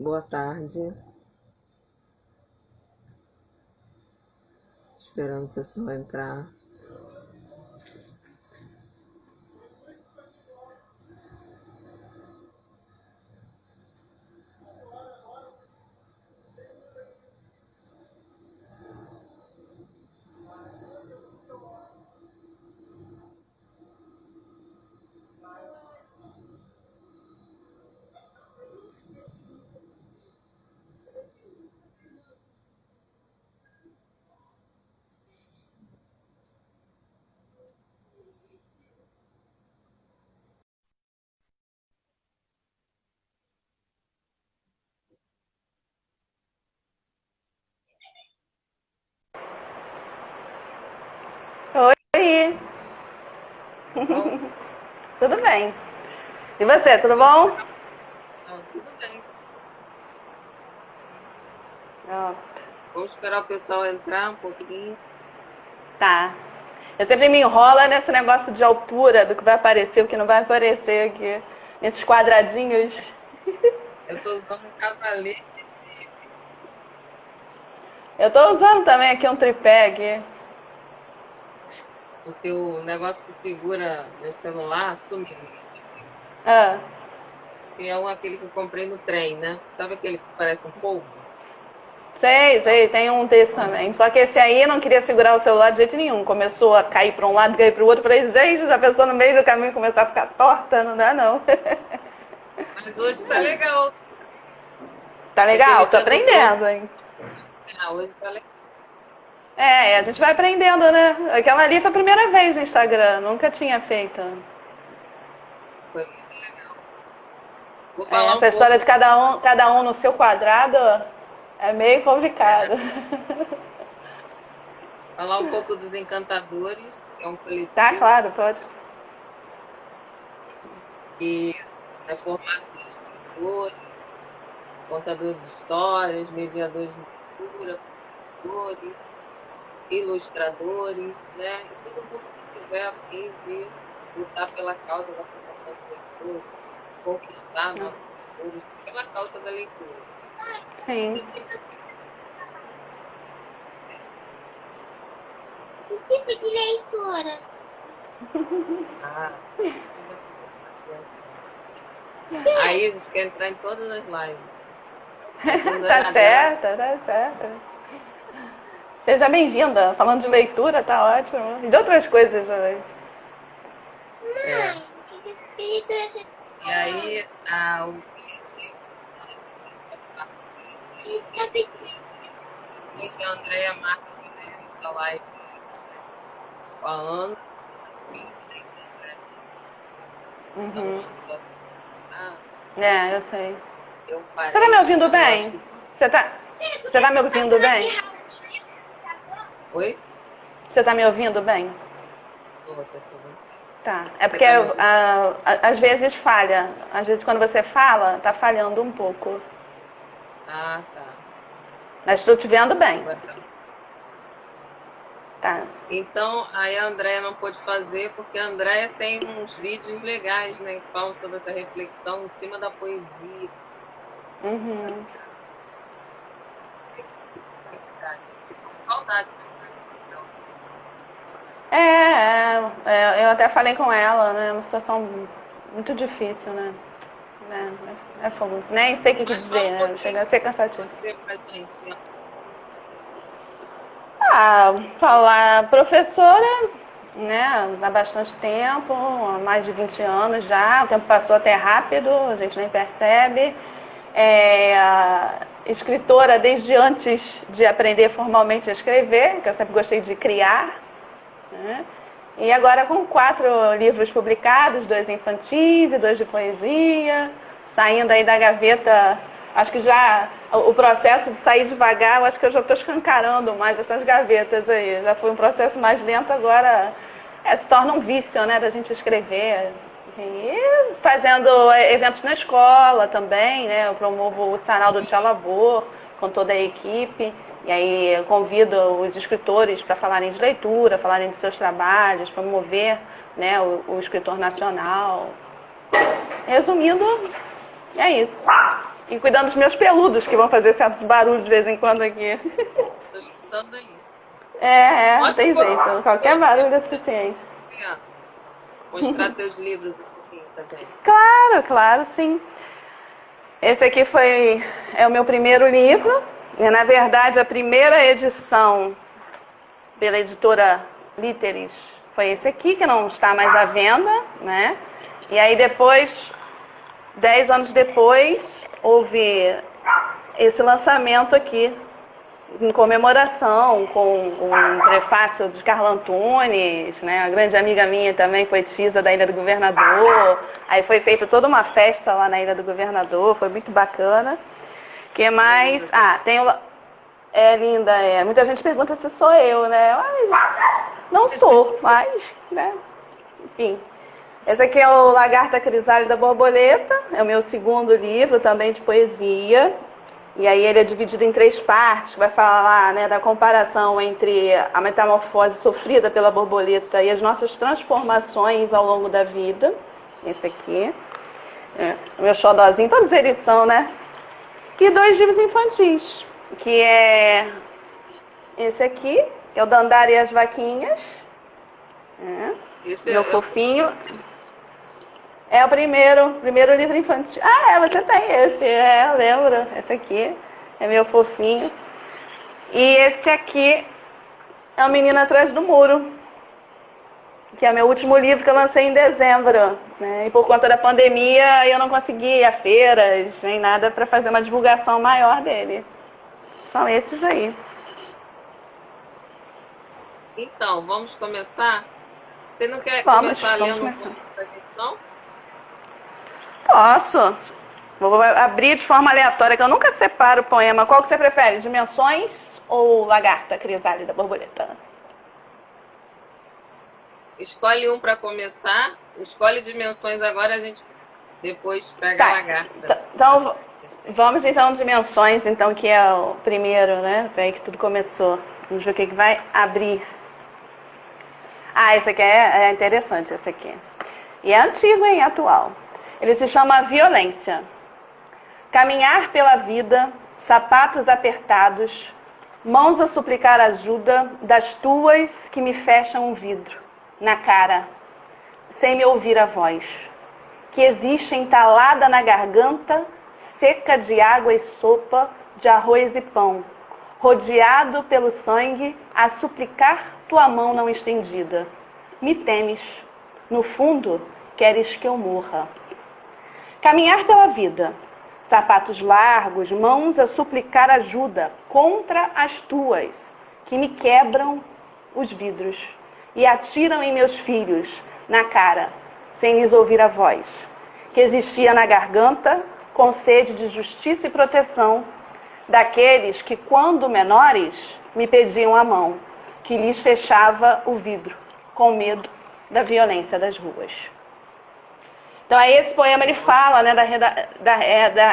Boa tarde. Esperando o pessoal entrar. Oi, Bom, tudo bem? E você, tudo bom? tudo bem. Ó, Vamos esperar o pessoal entrar um pouquinho. tá. Eu sempre me enrola nesse negócio de altura, do que vai aparecer, o que não vai aparecer aqui. Nesses quadradinhos. Eu estou usando um cavalete, Eu tô usando também aqui um tripé aqui. porque o negócio que segura meu celular sumiu. Ah, E é aquele que eu comprei no trem, né? Sabe aquele que parece um polvo? sei, tem um desse também. Só que esse aí não queria segurar o celular de jeito nenhum. Começou a cair pra um lado, cair pro outro. Falei, gente, já pensou no meio do caminho começar a ficar torta? Não dá não. Mas hoje tá legal. Tá Que aquele legal? Tô dia do drone. aprendendo, hein? Hoje tá legal. É, a gente vai aprendendo, né? Aquela ali foi a primeira vez no Instagram, nunca tinha feito. Foi muito legal. Vou É, falar um essa história pouco de sobre, cada um no seu quadrado é meio complicado. falar um pouco dos Encantadores, que é um Tá, coletivo claro, pode. que é formado por escritores, contadores de histórias, mediadores de cultura, professores, ilustradores, né? E todo mundo que tiver a fim de lutar pela causa da formação de leitores, conquistar novos leitores, pela causa da leitura. Sim. Que tipo de leitura? Ah, a Isis quer entrar em todas as lives. A Tá agenda dela certa, tá certa. Seja bem-vinda. Falando de leitura, tá ótimo. E de outras coisas também. é. Mãe, que espírito é esse? E aí, o coletivo Está pedindo que a Andrea Marques fez essa live com a Ana, está numa situação. É, eu sei. Eu Você tá me parei, ouvindo eu acho bem? que. Você tá, você tá me ouvindo bem? Oi? Você tá me ouvindo bem? Tá te ouvindo. Tá. É Você porque tá me ouvindo? às vezes falha. Às vezes quando você fala, tá falhando um pouco. Ah, tá. Mas estou te vendo bem. Agora tá. Tá. Então, aí a Andrea não pôde fazer, porque a Andrea tem uns vídeos legais, né, que falam sobre essa reflexão em cima da poesia. Uhum. Saudade. Eu até falei com ela, né? É uma situação muito difícil, né? É fogo. Nem sei o que Mas fala dizer, um né? Chega a pouquinho ser de cansativo. você pra gente. Ah, falar professora, né? Há bastante tempo, há mais de 20 anos já. O tempo passou até rápido, a gente nem percebe. Escritora desde antes de aprender formalmente a escrever, que eu sempre gostei de criar, né? E agora com 4 livros publicados, 2 infantis e 2 de poesia, saindo aí da gaveta. Acho que já o processo de sair devagar, eu acho que eu já estou escancarando mais essas gavetas aí. Já foi um processo mais lento, agora se torna um vício, né, da gente escrever. E fazendo eventos na escola também, né? Eu promovo o Sarau do Tia Lavor com toda a equipe. E aí eu convido os escritores para falarem de leitura, falarem de seus trabalhos, promover, né, o escritor nacional. Resumindo, é isso. E cuidando dos meus peludos, que vão fazer certos barulhos de vez em quando aqui. Tô escutando aí. Não tem jeito. Qualquer barulho é suficiente. Mostrar teus livros um pouquinho pra gente. Claro, claro, sim. Esse aqui é o meu primeiro livro. E, na verdade, a primeira edição pela editora Literis foi esse aqui, que não está mais à venda, né? E aí depois, 10 anos depois, houve esse lançamento aqui, em comemoração, com um prefácio de Carla Antunes, né? A grande amiga minha também, poetisa da Ilha do Governador. Aí foi feita toda uma festa lá na Ilha do Governador, foi muito bacana. Que mais? Tem o... É linda, é. Muita gente pergunta se sou eu, né? Não sou, mas, né? Enfim. Esse aqui é o Lagarta Crisálida Borboleta, é o meu segundo livro também de poesia. E aí ele é dividido em 3 partes, vai falar, né, da comparação entre a metamorfose sofrida pela borboleta e as nossas transformações ao longo da vida. Esse aqui, o meu xodózinho, todos eles são, né? E 2 livros infantis, que é esse aqui, que é o Dandara e as Vaquinhas. Meu fofinho. É o primeiro livro infantil. Você tem esse, eu lembro. Esse aqui é meu fofinho. E esse aqui é o Menino Atrás do Muro, que é meu último livro que eu lancei em dezembro, né? E por conta da pandemia eu não consegui ir a feiras, nem nada para fazer uma divulgação maior dele. São esses aí. Então, vamos começar? Você não quer Vamos começar lendo começar. um pouco da edição? Posso. Vou abrir de forma aleatória, que eu nunca separo o poema. Qual que você prefere? Dimensões ou Lagarta Crisálida Borboleta? Escolhe um para começar. Escolhe dimensões agora, a gente depois pega a lagarta. Então, vamos então dimensões, então, que é o primeiro, né? Foi aí que tudo começou. Vamos ver o que vai abrir. Esse aqui é interessante, esse aqui. E é antigo, hein? Atual. Ele se chama Violência. Caminhar pela vida, sapatos apertados, mãos a suplicar ajuda das tuas que me fecham o vidro na cara, sem me ouvir a voz, que existe entalada na garganta, seca de água e sopa, de arroz e pão, rodeado pelo sangue, a suplicar tua mão não estendida. Me temes, no fundo, queres que eu morra. Caminhar pela vida, sapatos largos, mãos a suplicar ajuda contra as tuas, que me quebram os vidros e atiram em meus filhos na cara, sem lhes ouvir a voz, que existia na garganta, com sede de justiça e proteção, daqueles que, quando menores, me pediam a mão, que lhes fechava o vidro, com medo da violência das ruas. Então, aí esse poema ele fala, né,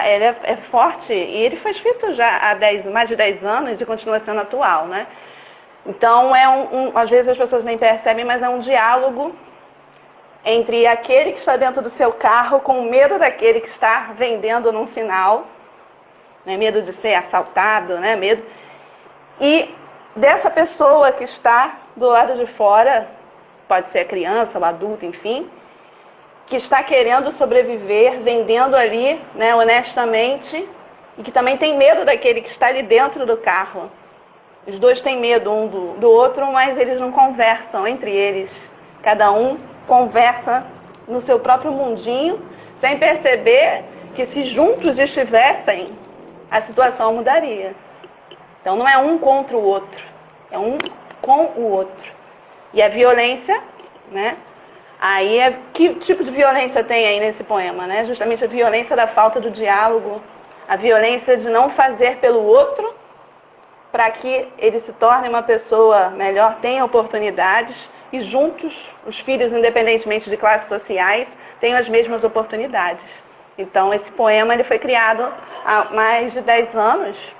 ele é forte, e ele foi escrito já há mais de 10 anos e continua sendo atual, né? Então, às vezes as pessoas nem percebem, mas é um diálogo entre aquele que está dentro do seu carro com medo daquele que está vendendo num sinal, né, medo de ser assaltado, né, medo, e dessa pessoa que está do lado de fora, pode ser a criança, o adulto, enfim, que está querendo sobreviver, vendendo ali, né, honestamente, e que também tem medo daquele que está ali dentro do carro. Os dois têm medo um do outro, mas eles não conversam entre eles. Cada um conversa no seu próprio mundinho, sem perceber que se juntos estivessem, a situação mudaria. Então não é um contra o outro, é um com o outro. E a violência, né? Aí, que tipo de violência tem aí nesse poema, né? Justamente a violência da falta do diálogo, a violência de não fazer pelo outro para que ele se torne uma pessoa melhor, tenha oportunidades e juntos, os filhos, independentemente de classes sociais, tenham as mesmas oportunidades. Então, esse poema ele foi criado há mais de 10 anos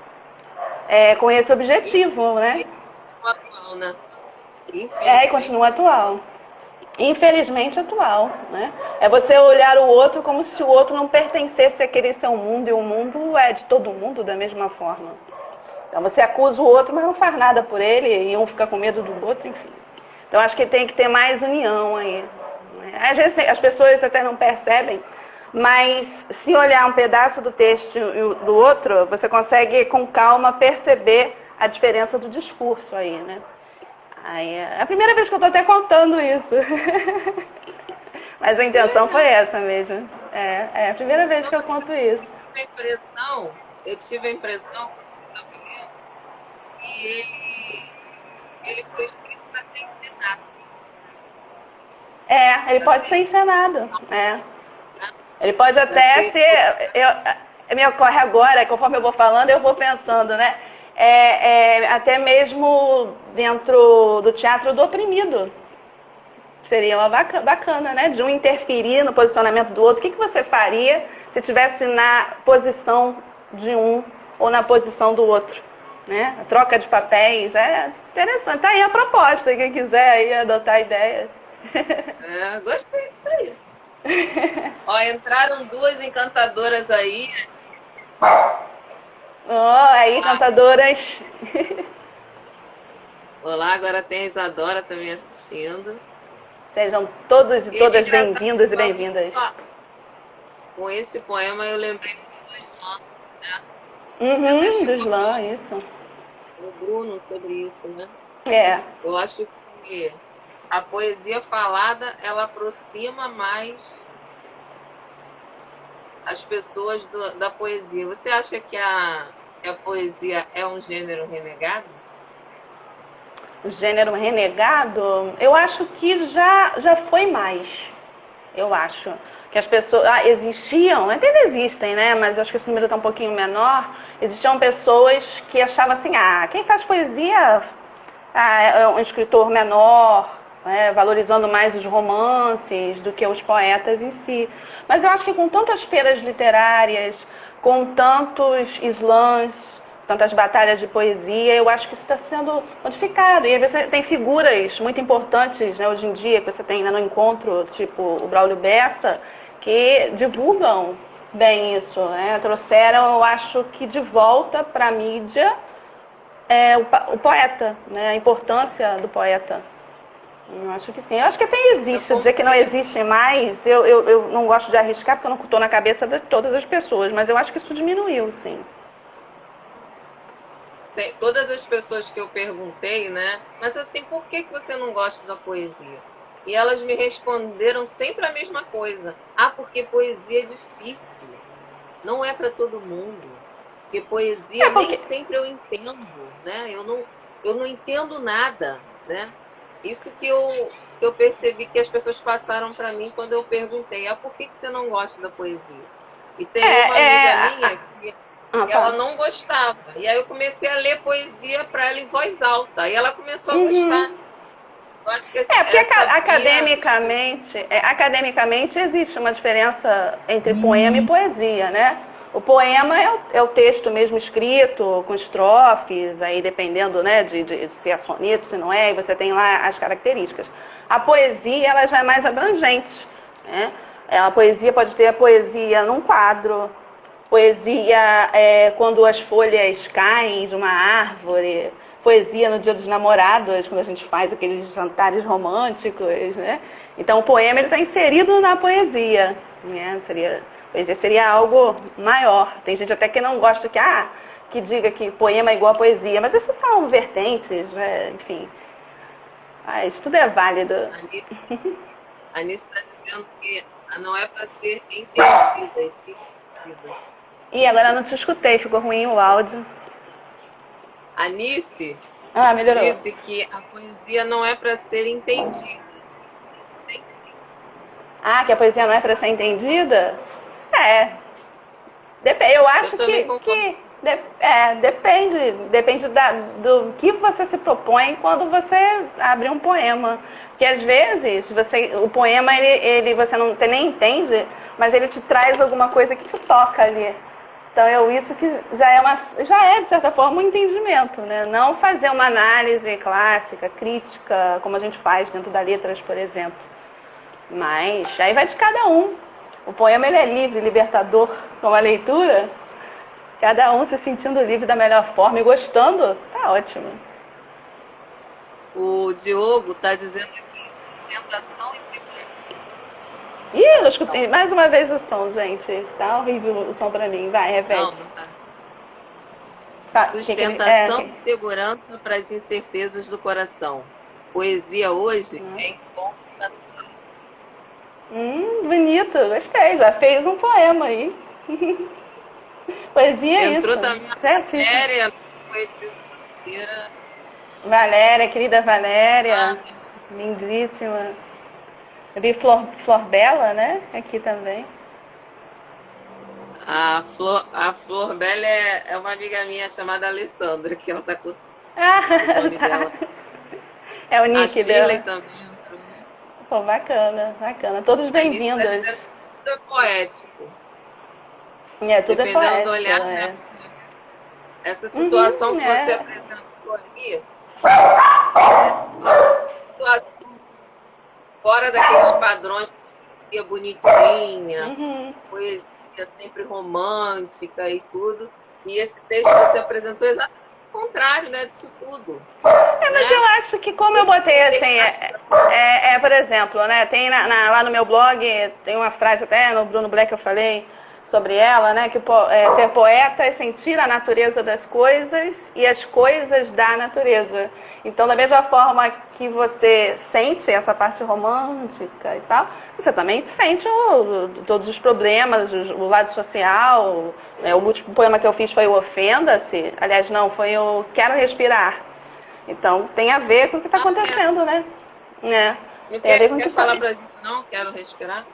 com esse objetivo, né? Atual, né? E continua atual. Infelizmente atual, né? É você olhar o outro como se o outro não pertencesse àquele seu mundo, e o mundo é de todo mundo da mesma forma. Então você acusa o outro, mas não faz nada por ele, e um fica com medo do outro, enfim. Então acho que tem que ter mais união aí, né? Às vezes as pessoas até não percebem, mas se olhar um pedaço do texto e do outro, você consegue com calma perceber a diferença do discurso aí, né? Aí, é a primeira vez que eu estou até contando isso. Mas a intenção foi essa mesmo. É a primeira vez que eu conto isso. Eu tive a impressão que ele foi escrito para ser encenado. Ele pode ser encenado. Ele pode até ser. Me ocorre agora, conforme eu vou falando, eu vou pensando, né? Até mesmo dentro do teatro do oprimido. Seria uma bacana, né? De um interferir no posicionamento do outro. O que você faria se estivesse na posição de um ou na posição do outro? Né? A troca de papéis é interessante. Tá aí a proposta, quem quiser aí adotar a ideia. Gostei disso aí. Ó, entraram 2 encantadoras aí. Aí, cantadoras. Olá, agora tem a Isadora também assistindo. Sejam todos e todas bem-vindos e bem-vindas. Com esse poema eu lembrei muito do Islã, né? Do Islã, isso. O Bruno sobre isso, né? Eu acho que a poesia falada, ela aproxima mais as pessoas da poesia. Você acha que a poesia é um gênero renegado? O gênero renegado, eu acho que já foi mais. Eu acho que as pessoas existiam, ainda existem, né? Mas eu acho que esse número está um pouquinho menor. Existiam pessoas que achavam assim, quem faz poesia é um escritor menor, né? Valorizando mais os romances do que os poetas em si. Mas eu acho que com tantas feiras literárias, com tantos slams, tantas batalhas de poesia, eu acho que isso está sendo modificado. E aí você tem figuras muito importantes, né, hoje em dia, que você tem no encontro, tipo o Braulio Bessa, que divulgam bem isso, né? Trouxeram, eu acho que de volta para a mídia o poeta, né? A importância do poeta. Eu acho que sim. Eu acho que até existe. Dizer que não existe mais, eu não gosto de arriscar, porque eu não estou na cabeça de todas as pessoas, mas eu acho que isso diminuiu, sim. Todas as pessoas que eu perguntei, né? Mas assim, por que você não gosta da poesia? E elas me responderam sempre a mesma coisa. Porque poesia é difícil. Não é para todo mundo. Porque poesia nem sempre eu entendo, né? Eu não entendo nada, né? Isso que eu percebi que as pessoas passaram para mim quando eu perguntei, por que você não gosta da poesia? E tem uma amiga minha que ela não gostava. E aí eu comecei a ler poesia para ela em voz alta. E ela começou a gostar. Eu acho que porque academicamente existe uma diferença entre poema e poesia, né? O poema é o texto mesmo escrito, com estrofes, aí dependendo, né, de se é soneto, se não é, e você tem lá as características. A poesia, ela já é mais abrangente, né? A poesia pode ter a poesia num quadro, poesia quando as folhas caem de uma árvore, poesia no Dia dos Namorados, quando a gente faz aqueles jantares românticos, né? Então o poema está inserido na poesia, né? Poesia seria algo maior. Tem gente até que não gosta que diga que poema é igual a poesia, mas isso são vertentes, né? Enfim. Mas tudo é válido. A Anice está dizendo que não é para ser entendida. E agora eu não te escutei, ficou ruim o áudio. A Anice melhorou. Disse que a poesia não é para ser entendida. Que a poesia não é para ser entendida? Eu acho que depende do que você se propõe quando você abre um poema. Porque às vezes o poema você não nem entende, mas ele te traz alguma coisa que te toca ali. Então isso que já é de certa forma um entendimento, né? Não fazer uma análise clássica, crítica, como a gente faz dentro da letras, por exemplo. Mas aí vai de cada um. O poema ele é livre, libertador, como a leitura. Cada um se sentindo livre da melhor forma e gostando, tá ótimo. O Diogo está dizendo aqui, tentação e privilégio. Ih, eu não escutei mais uma vez o som, gente. Tá horrível o som pra mim. Vai, Não, repete. não tá. Que Sustentação e segurança para as incertezas do coração. Poesia hoje é encontro da... bonito, gostei. Já fez um poema aí. Poesia é Entrou isso. também a Certíssimo. Valéria, poetisa. Valéria, querida Valéria. Lindíssima. Eu vi Flor Bela, né? Aqui também. A Flor Bela é uma amiga minha chamada Alessandra, que ela tá com o nome dela. É o A nick Shirley dela. também entrou. Pô, bacana, bacana. Todos bem-vindos. Tudo é poético. Tudo é Dependendo poético. do olhar, É. né? Essa situação que é. você apresentou ali, situação fora daqueles padrões de poesia bonitinha, poesia sempre romântica e tudo. E esse texto que você apresentou é exatamente o contrário, né, disso tudo. Mas eu acho que como eu botei assim, por exemplo, né, tem lá no meu blog, tem uma frase até no Bruno Black eu falei sobre ela, né, que ser poeta é sentir a natureza das coisas e as coisas da natureza. Então, da mesma forma que você sente essa parte romântica e tal, você também sente todos os problemas, o lado social. Né? O último poema que eu fiz foi o Ofenda-se. Aliás, não, foi o Quero Respirar. Então, tem a ver com o que está acontecendo, né? Não Tem a ver com o quer que falar pra gente, não? Quero respirar?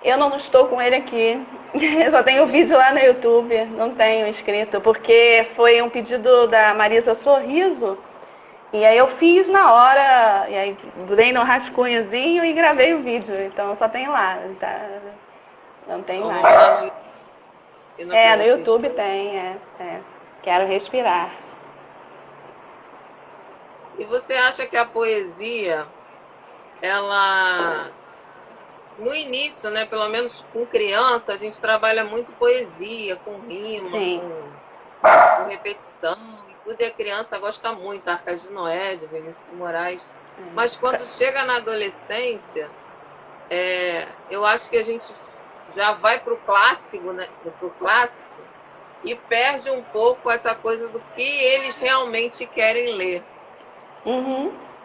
Eu não estou com ele aqui. Eu só tenho o vídeo lá no YouTube. Não tenho inscrito, porque foi um pedido da Marisa Sorriso. E aí eu fiz na hora, e aí dei no rascunhozinho e gravei o vídeo. Então só tem lá, tá? Não tem Vamos mais. lá No YouTube tem, Quero Respirar. E você acha que a poesia, ela... No início, né, pelo menos com criança, a gente trabalha muito poesia, com rima, com repetição, e tudo, e a criança gosta muito, Arca de Noé, de Vinícius de Moraes. Mas quando chega na adolescência, eu acho que a gente já vai para o clássico, né, e perde um pouco essa coisa do que eles realmente querem ler.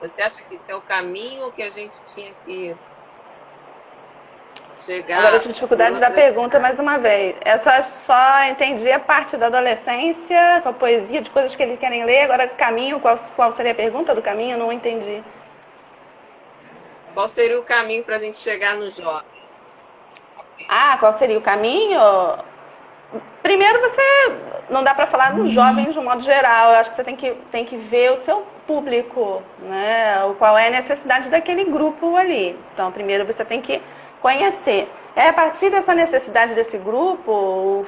Você acha que esse é o caminho que a gente tinha que chegar? Agora eu tive dificuldade da pergunta mais uma vez. Eu só entendi a parte da adolescência, com a poesia, de coisas que eles querem ler. Agora, caminho, qual seria a pergunta do caminho? Eu não entendi. Qual seria o caminho para a gente chegar no jovem? Qual seria o caminho? Primeiro, não dá para falar dos jovens de um modo geral. Eu acho que você tem que ver o seu público, né? Qual é a necessidade daquele grupo ali. Então, primeiro você tem que conhecer. A partir dessa necessidade desse grupo,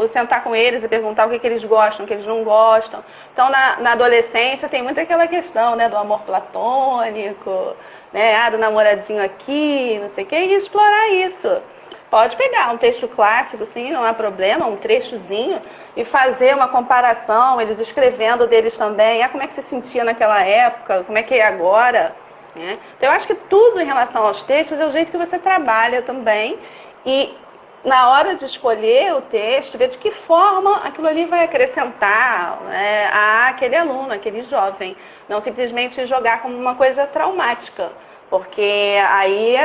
sentar com eles e perguntar o que eles gostam, o que eles não gostam. Então, na adolescência, tem muito aquela questão, né, do amor platônico, né, do namoradinho aqui, não sei o quê, e explorar isso. Pode pegar um texto clássico, sim, não há problema, um trechozinho, e fazer uma comparação, eles escrevendo deles também, como é que se sentia naquela época, como é que é agora. Né? Então, eu acho que tudo em relação aos textos é o jeito que você trabalha também, e na hora de escolher o texto, ver de que forma aquilo ali vai acrescentar, né, àquele aluno, aquele jovem. Não simplesmente jogar como uma coisa traumática, porque aí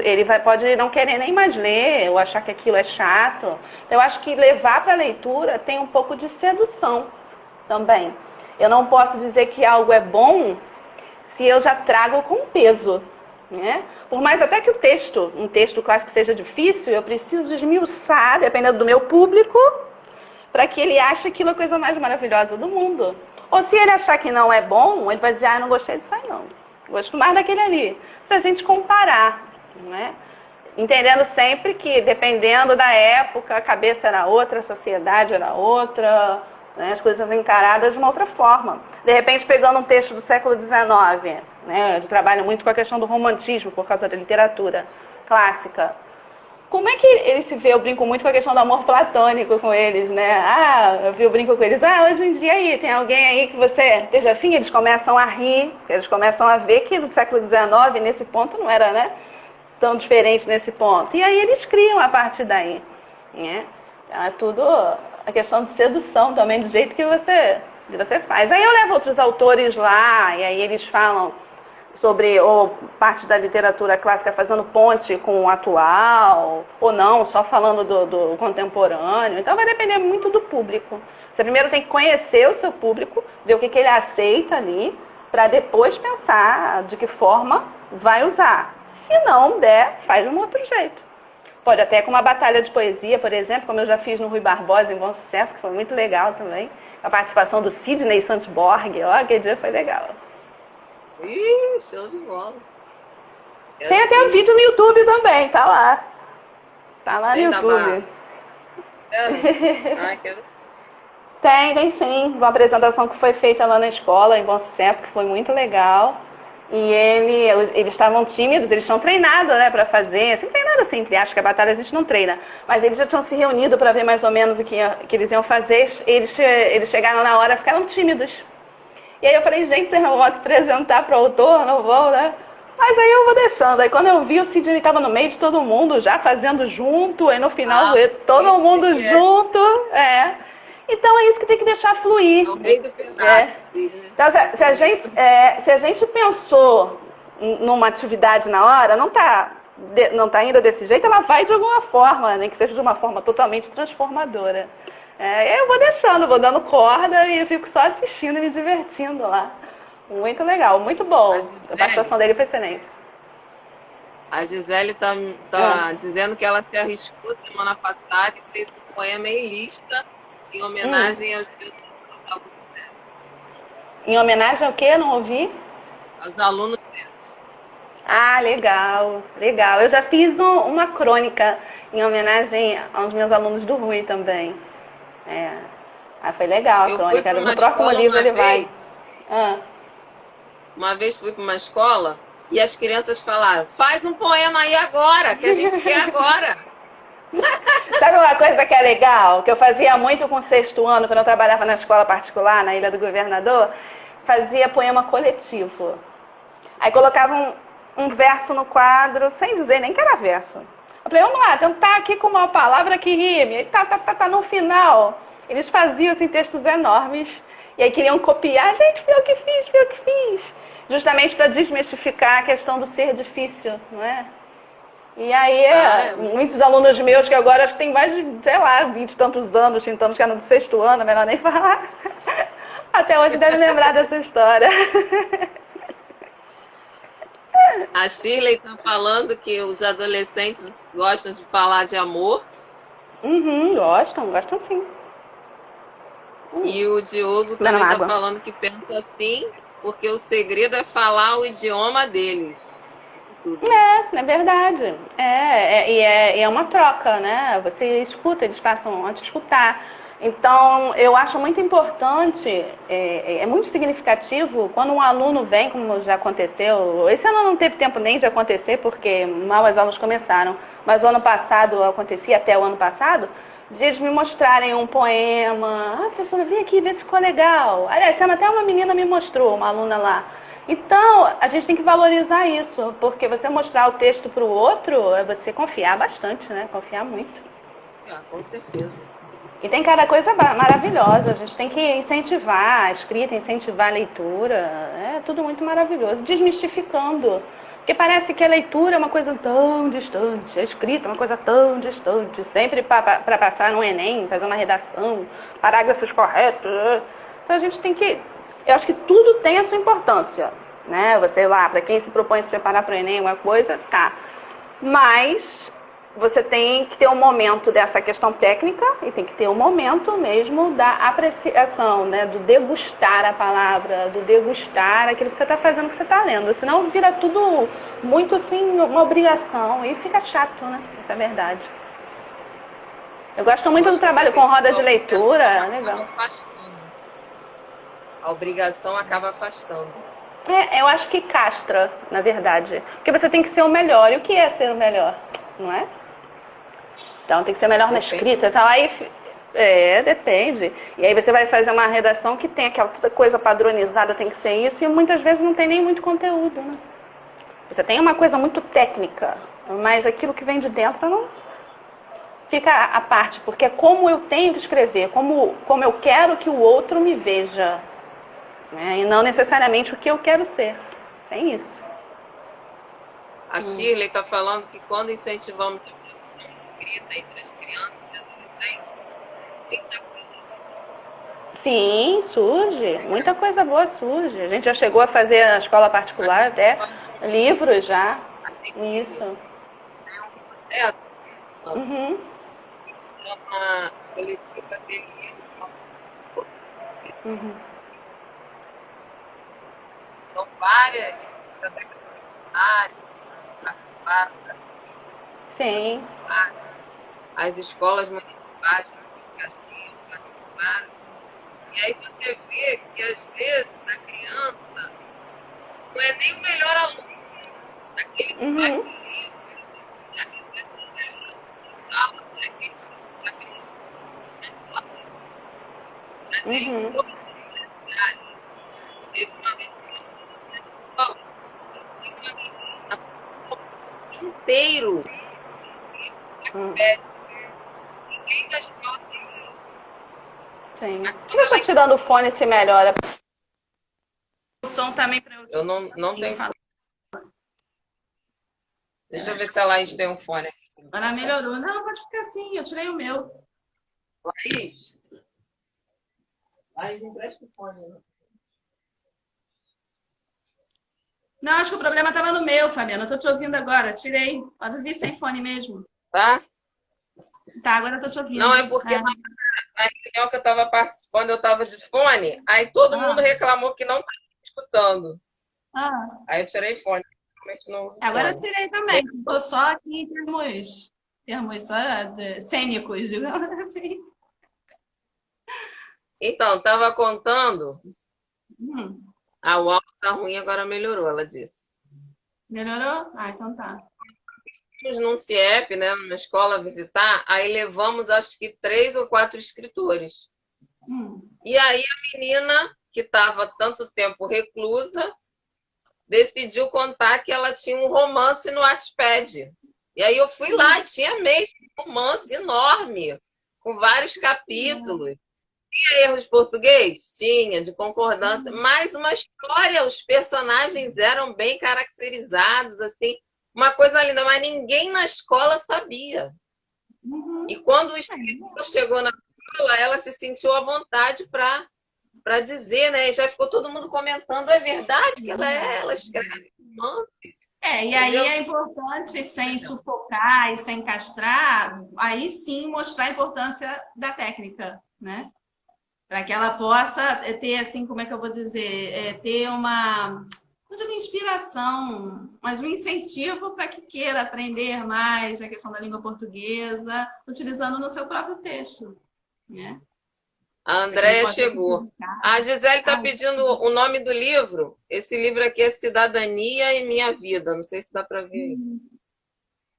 ele pode não querer nem mais ler, ou achar que aquilo é chato. Então, eu acho que levar para a leitura tem um pouco de sedução também. Eu não posso dizer que algo é bom se eu já trago com peso. Né? Por mais até que um texto clássico seja difícil, eu preciso esmiuçar, dependendo do meu público, para que ele ache aquilo a coisa mais maravilhosa do mundo. Ou se ele achar que não é bom, ele vai dizer, não gostei disso aí não. Gosto mais daquele ali. Para a gente comparar. Né? Entendendo sempre que, dependendo da época, a cabeça era outra, a sociedade era outra, né? As coisas encaradas de uma outra forma. De repente, pegando um texto do século XIX, né? Eu trabalho muito com a questão do romantismo por causa da literatura clássica. Como é que ele se vê? Eu brinco muito com a questão do amor platônico com eles, né? Eu brinco com eles. Hoje em dia aí, tem alguém aí que você esteja afim? Eles começam a rir, eles começam a ver que no século XIX, nesse ponto, não era, né, tão diferente nesse ponto. E aí eles criam a partir daí, né? Então é tudo a questão de sedução também, do jeito que você faz. Aí eu levo outros autores lá, e aí eles falam sobre ou parte da literatura clássica fazendo ponte com o atual, ou não, só falando do contemporâneo. Então vai depender muito do público. Você primeiro tem que conhecer o seu público, ver o que ele aceita ali, para depois pensar de que forma vai usar. Se não der, faz de um outro jeito. Pode até com uma batalha de poesia, por exemplo, como eu já fiz no Rui Barbosa, em Bom Sucesso, que foi muito legal também. A participação do Sidney Santborg, aquele dia foi legal. Ih, show de bola. Tem até um vídeo no YouTube também, tá lá. Tá lá no YouTube. Quero. Tem sim. Uma apresentação que foi feita lá na escola, em Bom Sucesso, que foi muito legal. E eles estavam tímidos, eles tinham treinado, né, pra fazer. Assim, treinado assim, entre aspas, que a batalha a gente não treina. Mas eles já tinham se reunido para ver mais ou menos o que eles iam fazer. Eles chegaram na hora, ficaram tímidos. E aí eu falei, gente, vocês não vão apresentar para o autor? Não vão, né? Mas aí eu vou deixando. Aí quando eu vi, o Sidney estava no meio de todo mundo, já fazendo junto. Aí no final, todo mundo junto. Então é isso que tem que deixar fluir. É o meio do pedaço. Então, se a gente pensou numa atividade na hora, não tá indo desse jeito, ela vai de alguma forma, nem que seja de uma forma totalmente transformadora. Eu vou deixando, vou dando corda e eu fico só assistindo e me divertindo lá. Muito legal, muito bom. A participação dele foi excelente. A Gisele tá dizendo que ela se arriscou semana passada e fez um poema em lista em homenagem aos alunos. Em homenagem ao quê? Não ouvi? Aos alunos. Legal, legal. Eu já fiz uma crônica em homenagem aos meus alunos do Rui também. Foi legal a crônica. No próximo livro ele vai. Uma vez fui para uma escola e as crianças falaram: faz um poema aí agora, que a gente quer agora. Sabe uma coisa que é legal? Que eu fazia muito com o 6º ano, quando eu trabalhava na escola particular, na Ilha do Governador, fazia poema coletivo. Aí colocava um verso no quadro, sem dizer nem que era verso. Eu falei, vamos lá, tentar aqui com uma palavra que rime. E no final, eles faziam assim, textos enormes. E aí queriam copiar. Gente, fui eu que fiz. Justamente para desmistificar a questão do ser difícil, não é? E aí, muitos alunos meus, que agora acho que tem mais de, 20 e tantos anos, 30 anos, que eram do 6º ano, melhor nem falar. Até hoje devem lembrar dessa história. A Shirley está falando que os adolescentes gostam de falar de amor. Gostam sim. E o Diogo também está falando que pensa assim, porque o segredo é falar o idioma deles. É verdade. E é uma troca, né? Você escuta, eles passam a te escutar. Então, eu acho muito importante, é muito significativo, quando um aluno vem, como já aconteceu, esse ano não teve tempo nem de acontecer, porque mal as aulas começaram, mas o ano passado acontecia, até o ano passado, de eles me mostrarem um poema. Professora, vem aqui ver se ficou legal. Aliás, esse ano até uma menina me mostrou, uma aluna lá. Então, a gente tem que valorizar isso, porque você mostrar o texto para o outro é você confiar bastante, né? Confiar muito. Com certeza. E tem cada coisa maravilhosa, a gente tem que incentivar a escrita, incentivar a leitura, é tudo muito maravilhoso, desmistificando. Porque parece que a leitura é uma coisa tão distante, a escrita é uma coisa tão distante, sempre para passar no Enem, fazer uma redação, parágrafos corretos. Então a gente tem que... Eu acho que tudo tem a sua importância, né? Você lá, para quem se propõe a se preparar para o Enem, uma coisa, tá. Mas você tem que ter um momento dessa questão técnica e tem que ter um momento mesmo da apreciação, né? Do degustar a palavra, do degustar aquilo que você está fazendo, que você está lendo. Senão vira tudo muito assim, uma obrigação e fica chato, né? Essa é a verdade. Eu gosto muito do trabalho com roda de leitura, é legal. A obrigação acaba afastando. Eu acho que castra, na verdade. Porque você tem que ser o melhor. E o que é ser o melhor? Não é? Então tem que ser melhor na escrita e tal. Aí, depende. E aí você vai fazer uma redação que tem aquela toda coisa padronizada, tem que ser isso, e muitas vezes não tem nem muito conteúdo, né? Você tem uma coisa muito técnica, mas aquilo que vem de dentro não fica à parte, porque é como eu tenho que escrever, como eu quero que o outro me veja, né? E não necessariamente o que eu quero ser. Tem isso. A Shirley está falando que quando incentivamos a escrita entre as crianças e adolescentes, muita coisa. Sim, surge. Muita coisa boa surge. A gente já chegou a fazer na escola particular até livros já. Isso. Uhum. Uhum. São várias Sim. as escolas municipais participaram. E aí você vê que às vezes a criança não é nem o melhor aluno, aquele que vai pro livro, aquele que precisa de aula, aquele que tem todas as necessidades. Teve uma vez inteiro ninguém da escola tem. Sim. Deixa eu ver se eu tirando o fone se melhora. O som também para eu não tenho. Deixa eu ver se a Laís tem um fone. Agora melhorou. Não, pode ficar assim, eu tirei o meu. Laís, empresta o fone. Não, acho que o problema estava no meu, Fabiana. Eu tô te ouvindo agora. Tirei. Pode ouvir sem fone mesmo. Tá? Tá, agora eu tô te ouvindo. Não, é porque na reunião que eu estava participando, eu estava de fone, aí todo mundo reclamou que não estava escutando. Aí eu tirei fone. Não uso agora fone. eu tirei também. Estou só aqui em termos só cênicos, digamos assim. Então, estava contando. Hum. O áudio tá ruim, agora melhorou, ela disse. Melhorou? Então tá. Fomos num CIEP, né, numa escola visitar, aí levamos acho que 3 ou 4 escritores. E aí a menina, que estava tanto tempo reclusa, decidiu contar que ela tinha um romance no Wattpad. E aí eu fui lá, tinha mesmo um romance enorme, com vários capítulos. Tinha erros de português? Tinha, de concordância. Mas uma história, os personagens eram bem caracterizados, assim, uma coisa linda, mas ninguém na escola sabia. E quando o escritor chegou na escola, ela se sentiu à vontade para dizer, né? E já ficou todo mundo comentando, é verdade que ela escreve romance. E aí é importante, sem sufocar e sem castrar, aí sim mostrar a importância da técnica, né? Para que ela possa ter, assim, como é que eu vou dizer, ter uma, não digo inspiração, mas um incentivo para que queira aprender mais a questão da língua portuguesa, utilizando no seu próprio texto, né? A Andréia chegou. A Gisele está pedindo o nome do livro. Esse livro aqui é Cidadania e Minha Vida. Não sei se dá para ver aí.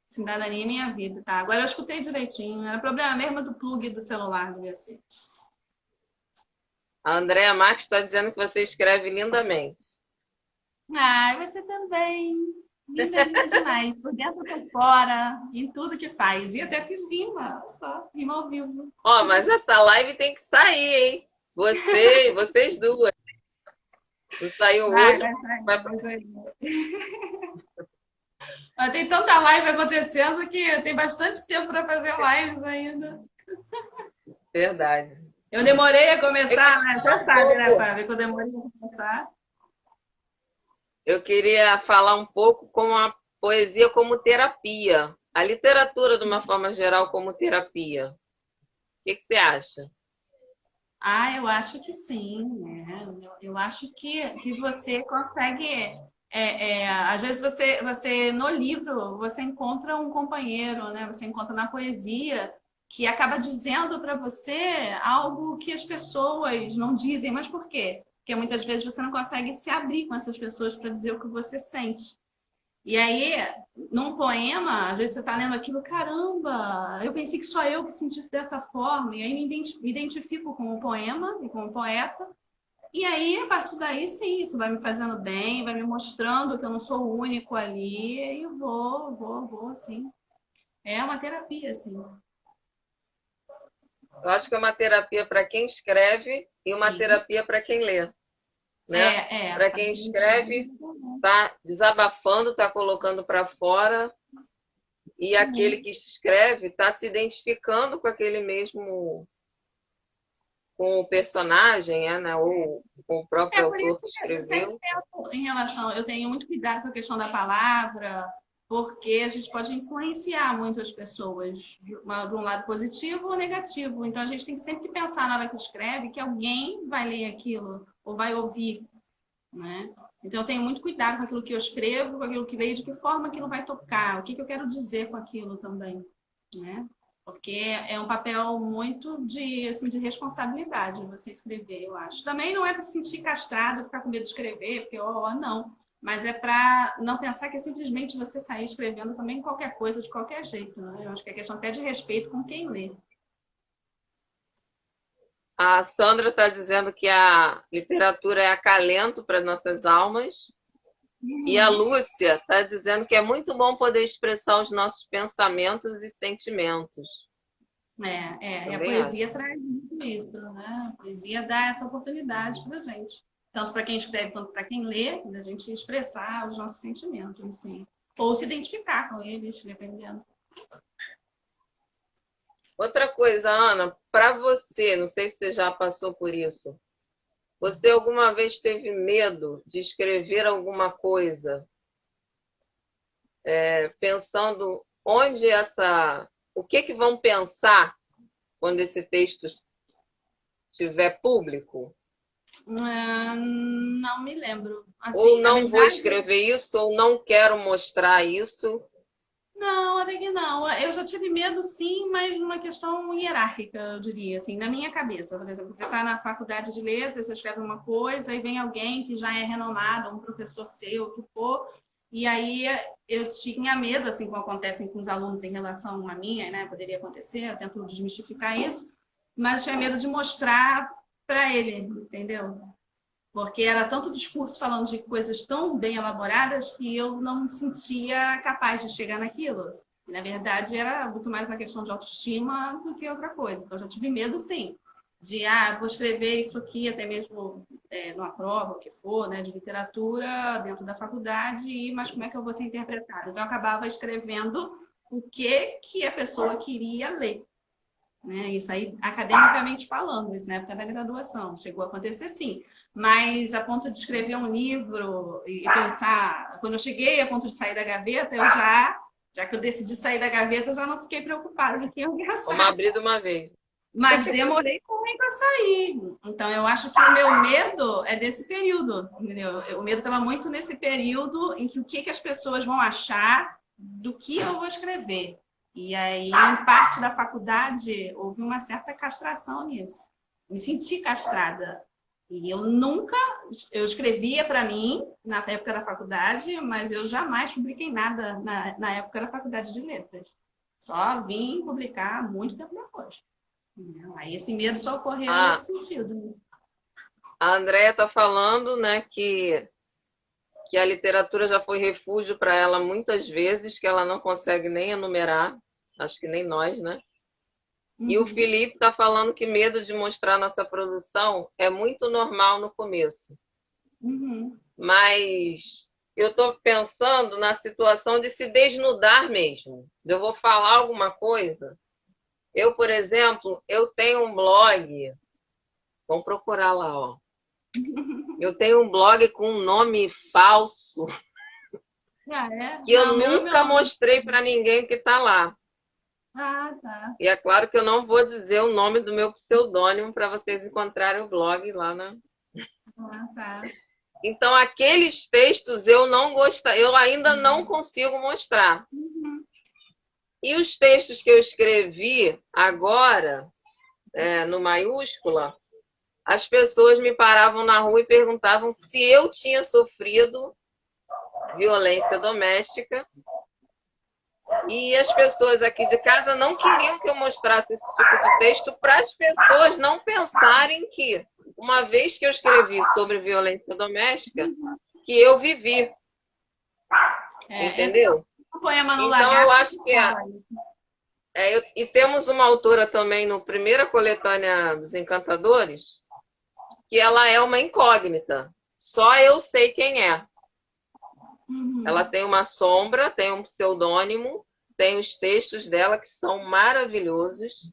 Cidadania e Minha Vida, tá. Agora eu escutei direitinho. Era problema mesmo do plug do celular, devia ser. A Andréia Marques está dizendo que você escreve lindamente. Você também. Linda, linda demais. Por dentro e por fora, em tudo que faz. E até fiz rima, só, rima ao vivo. Mas essa live tem que sair, hein? Vocês duas. Não saiu hoje. Tem tanta live acontecendo que tem bastante tempo para fazer lives ainda. Verdade. Eu demorei a começar, né? Você sabe, né, Fábio? Que eu demorei a começar. Eu queria falar um pouco com a poesia como terapia. A literatura, de uma forma geral, como terapia. O que você acha? Eu acho que sim, né? Eu acho que você consegue... às vezes você, no livro, você encontra um companheiro, né? Você encontra na poesia que acaba dizendo para você algo que as pessoas não dizem. Mas por quê? porque muitas vezes você não consegue se abrir com essas pessoas para dizer o que você sente. E aí, num poema, às vezes você está lendo aquilo, caramba, eu pensei que só eu que sentisse dessa forma, e aí me identifico com o poema e com o poeta. E aí, a partir daí, sim, isso vai me fazendo bem, vai me mostrando que eu não sou o único ali, e eu vou, sim. É uma terapia, assim. Eu acho que é uma terapia para quem escreve e uma Sim. terapia para quem lê, né? Para quem escreve, tá desabafando, tá colocando para fora, e aquele que escreve está se identificando com aquele mesmo, com o personagem, né? Ou com o próprio Por autor isso que que eu sempre escreveu. penso em relação, eu tenho muito cuidado com a questão da palavra, porque a gente pode influenciar muito as pessoas, de um lado positivo ou negativo. Então a gente tem que sempre pensar na hora que escreve que alguém vai ler aquilo ou vai ouvir, né? Então eu tenho muito cuidado com aquilo que eu escrevo, com aquilo que veio, de que forma aquilo vai tocar, o que eu quero dizer com aquilo também, né? Porque é um papel muito de, assim, de responsabilidade você escrever, eu acho. Também não é para se sentir castrado, ficar com medo de escrever, porque, não. Mas é para não pensar que é simplesmente você sair escrevendo também qualquer coisa, de qualquer jeito, né? Eu acho que é questão até de respeito com quem lê. A Sandra está dizendo que a literatura é acalento para nossas almas. E a Lúcia está dizendo que é muito bom poder expressar os nossos pensamentos e sentimentos. E a Também poesia acho. traz muito isso, né? A poesia dá essa oportunidade para a gente. Tanto para quem escreve quanto para quem lê, da gente expressar os nossos sentimentos, assim. Ou se identificar com eles, dependendo. Outra coisa, Ana, para você, não sei se você já passou por isso, você alguma vez teve medo de escrever alguma coisa, pensando onde o que vão pensar quando esse texto estiver público? Não me lembro. Ou Assim, na não vou verdade, escrever isso, ou não quero mostrar isso? não, até que não. Eu já tive medo, sim, mas numa questão hierárquica, eu diria, assim, na minha cabeça. Por exemplo, você está na faculdade de letras, você escreve uma coisa, e vem alguém que já é renomado, um professor seu, o que for, e aí eu tinha medo, assim, como acontece com os alunos em relação à minha, né? Poderia acontecer, eu tento desmistificar isso, mas eu tinha medo de mostrar para ele, entendeu? Porque era tanto discurso falando de coisas tão bem elaboradas que eu não me sentia capaz de chegar naquilo. Na verdade, era muito mais uma questão de autoestima do que outra coisa. Então, eu já tive medo, sim, de, vou escrever isso aqui, até mesmo numa prova, o que for, né, de literatura, dentro da faculdade, mas como é que eu vou ser interpretada? Então, eu acabava escrevendo o que a pessoa queria ler. Né? Isso aí, academicamente falando, isso na época da graduação, chegou a acontecer sim. Mas a ponto de escrever um livro e pensar, quando eu cheguei a ponto de sair da gaveta, já que eu decidi sair da gaveta, eu já não fiquei preocupada com quem eu ia Vamos passar. abrir de uma vez. Mas demorei muito a sair. Então, eu acho que o meu medo é desse período, entendeu? O medo estava muito nesse período em que o que as pessoas vão achar do que eu vou escrever. E aí, em parte da faculdade, houve uma certa castração nisso. Me senti castrada. E eu escrevia para mim na época da faculdade, mas eu jamais publiquei nada na época da faculdade de letras. Só vim publicar muito tempo depois. Aí esse medo só ocorreu nesse sentido. A Andrea está falando, né, que a literatura já foi refúgio para ela muitas vezes, que ela não consegue nem enumerar, acho que nem nós, né? E o Felipe está falando que medo de mostrar nossa produção é muito normal no começo. Mas eu estou pensando na situação de se desnudar mesmo. Eu vou falar alguma coisa. Eu, por exemplo, eu tenho um blog. Vamos procurar lá, ó. Eu tenho um blog com um nome falso que eu nunca mostrei para ninguém que está lá. Tá. E é claro que eu não vou dizer o nome do meu pseudônimo para vocês encontrarem o blog lá, né? Tá. Então, aqueles textos eu ainda não consigo mostrar. E os textos que eu escrevi agora, no maiúscula, as pessoas me paravam na rua e perguntavam se eu tinha sofrido violência doméstica. E as pessoas aqui de casa não queriam que eu mostrasse esse tipo de texto para as pessoas não pensarem que, uma vez que eu escrevi sobre violência doméstica, que eu vivi. Entendeu? Então, eu acho que e temos uma autora também no primeira coletânea dos Encantadores, que ela é uma incógnita. Só eu sei quem é. Ela tem uma sombra, tem um pseudônimo, tem os textos dela que são maravilhosos.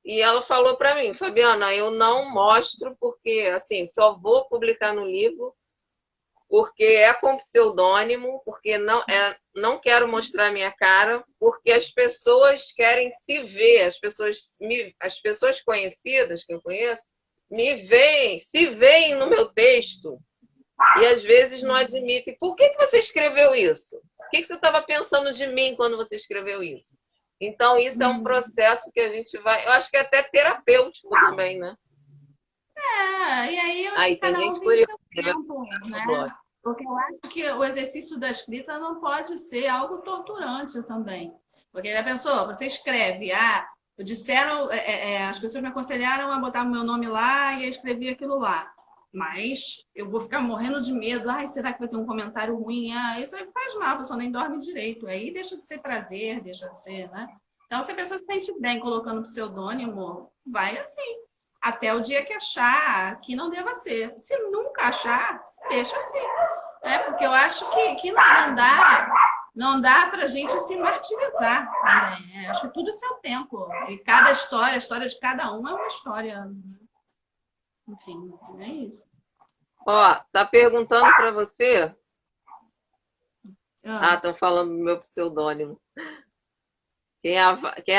E ela falou para mim, Fabiana, eu não mostro porque, assim, só vou publicar no livro porque é com pseudônimo, porque não quero mostrar minha cara, porque as pessoas querem se ver, as pessoas conhecidas que eu conheço se veem no meu texto e às vezes não admitem. Por que você escreveu isso? O que você estava pensando de mim quando você escreveu isso? Então, isso é um processo que a gente vai... Eu acho que é até terapêutico também, né? E aí eu acho que cada um tem seu tempo, né? Porque eu acho que o exercício da escrita não pode ser algo torturante também. Porque a pessoa, você escreve, as pessoas me aconselharam a botar o meu nome lá e a escrever aquilo lá. Mas eu vou ficar morrendo de medo. Será que vai ter um comentário ruim? Isso aí faz mal, a pessoa nem dorme direito. Aí deixa de ser prazer, deixa de ser, né? Então, se a pessoa se sente bem colocando pseudônimo, vai assim. Até o dia que achar que não deva ser. Se nunca achar, deixa assim. Porque eu acho que não dá para a gente se martirizar. Acho que tudo é seu tempo. E cada história, a história de cada um é uma história. Enfim, é isso. Tá perguntando para você. Estão falando do meu pseudônimo. Quem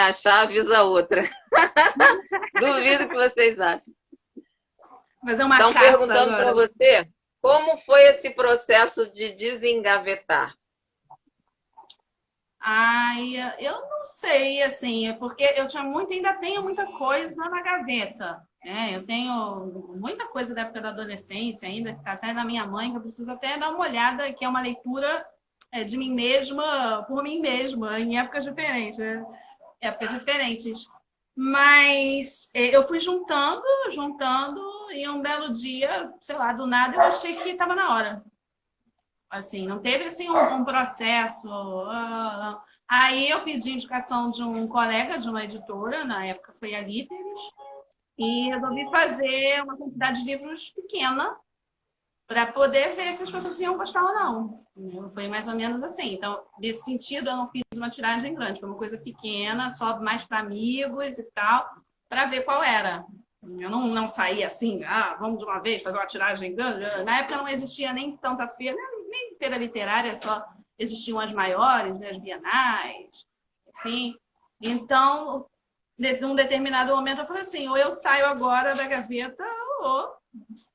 achar, avisa a outra. Duvido que vocês achem. Mas é uma Estão perguntando para você como foi esse processo de desengavetar. Eu não sei, assim, é porque eu ainda tenho muita coisa na gaveta. Eu tenho muita coisa da época da adolescência ainda, que está até na minha mãe, que eu preciso até dar uma olhada, que é uma leitura de mim mesma, por mim mesma, em épocas diferentes, né? Mas eu fui juntando, e um belo dia, sei lá, do nada, eu achei que estava na hora. Assim, não teve assim um processo. Aí eu pedi indicação de um colega, de uma editora, na época foi a Líperes, e resolvi fazer uma quantidade de livros pequena para poder ver se as pessoas iam gostar ou não. Foi mais ou menos assim. Então, nesse sentido, eu não fiz uma tiragem grande, foi uma coisa pequena, só mais para amigos e tal, para ver qual era. Eu não saí assim, vamos de uma vez fazer uma tiragem grande. Na época não existia nem tanta feira, nem feira literária, só existiam as maiores, né, as bienais, enfim. Então, num determinado momento, eu falei assim, ou eu saio agora da gaveta, ou...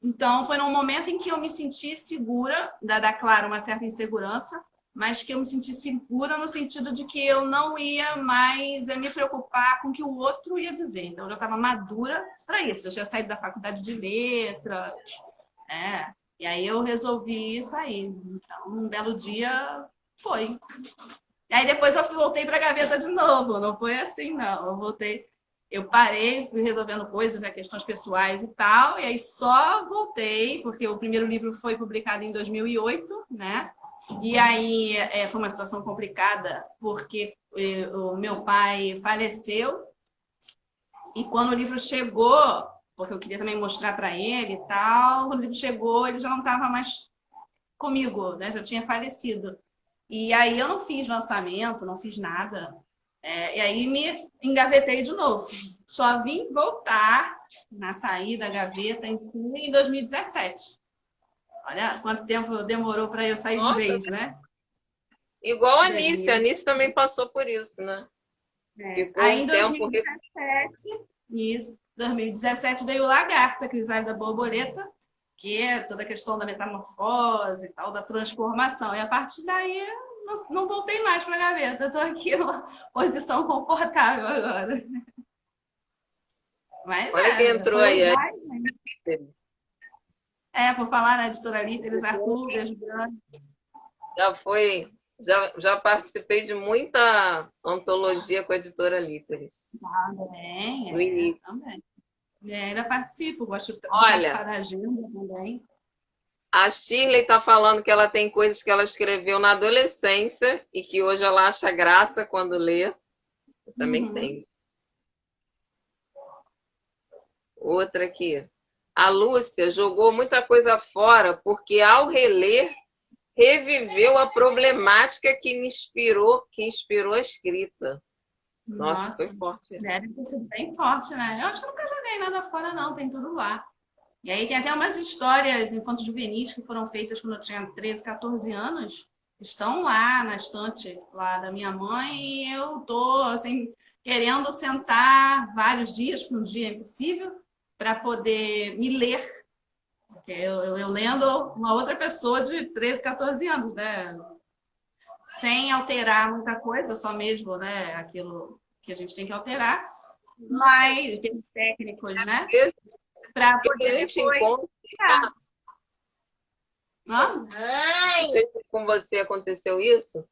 Então, foi num momento em que eu me senti segura, claro, uma certa insegurança, mas que eu me senti segura no sentido de que eu não ia mais me preocupar com o que o outro ia dizer. Então, eu já estava madura para isso. Eu tinha saído da faculdade de letras, e aí eu resolvi sair. Então, um belo dia, foi. E aí depois eu voltei para a gaveta de novo. Não foi assim, não. Eu parei, fui resolvendo coisas, questões pessoais e tal, e aí só voltei, porque o primeiro livro foi publicado em 2008, né? E aí foi uma situação complicada, porque o meu pai faleceu, e quando o livro chegou, porque eu queria também mostrar para ele e tal, quando o livro chegou, ele já não estava mais comigo, né? Já tinha falecido. E aí eu não fiz lançamento, não fiz nada. E aí me engavetei de novo. Só vim voltar na saída da gaveta em 2017. Olha quanto tempo demorou para eu sair de vez, né? Igual a Anice. A Anice também passou por isso, né? Ficou aí em 2017 veio o Lagarta, Crisálida da Borboleta, que é toda a questão da metamorfose e tal, da transformação. E a partir daí não voltei mais para a gaveta. Estou aqui numa posição confortável agora. Mas Olha quem entrou foi aí. por falar na editora Líteres, Arthur, beijo grande. Já foi, já participei de muita antologia com a editora Líteres. Também, No início. também. E ainda participo, gosto de Olha, participar da agenda também. a Shirley está falando que ela tem coisas que ela escreveu na adolescência e que hoje ela acha graça quando lê. Eu também tenho. Outra aqui. A Lúcia jogou muita coisa fora porque, ao reler, reviveu a problemática que inspirou a escrita. Nossa, foi forte. Deve ter sido bem forte, né? Eu acho que eu nunca joguei nada fora, não. Tem tudo lá. E aí tem até umas histórias infanto-juvenis que foram feitas quando eu tinha 13, 14 anos. Estão lá na estante lá da minha mãe e eu tô, assim, querendo sentar vários dias, porque um dia é impossível, para poder me ler. Porque eu lendo uma outra pessoa de 13, 14 anos, né? Sem alterar muita coisa, só mesmo, né? Aquilo que a gente tem que alterar. Mas, em termos técnicos, né? Para poder a gente encontra. Não sei se com você aconteceu isso,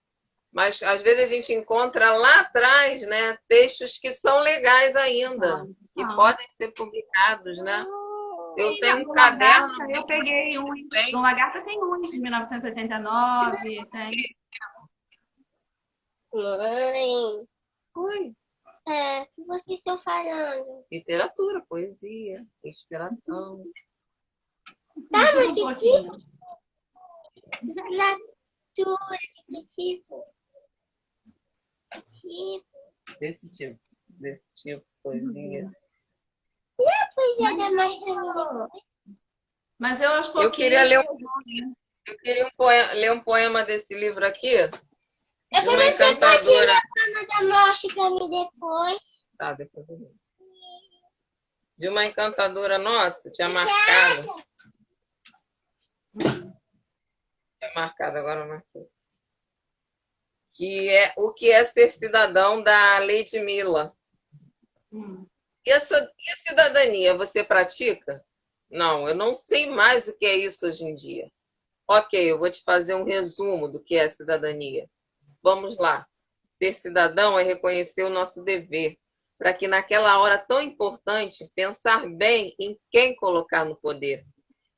mas às vezes a gente encontra lá atrás, né, textos que são legais ainda, que podem ser publicados, né? Eu tenho um caderno. Eu peguei uns. No Lagarta tem uns de 1989. Tem. Mãe, Oi. o que vocês estão falando? Literatura, poesia, inspiração. Tá, mas que tipo? Literatura, que tipo? Desse tipo, poesia. Poesia da Mostra. Mas eu aos pouquinhos. Eu queria ler um poema desse livro aqui. Eu comecei a fazer a fama da Mostra pra mim depois. Tá, depois eu leio. De uma encantadora nossa, tinha marcado. Tinha marcado, agora eu marquei. Que é O que é Ser Cidadão, da Lady Mila. E a cidadania, você pratica? Não, eu não sei mais o que é isso hoje em dia. Ok, eu vou te fazer um resumo do que é cidadania. Vamos lá. Ser cidadão é reconhecer o nosso dever, para que naquela hora tão importante, pensar bem em quem colocar no poder.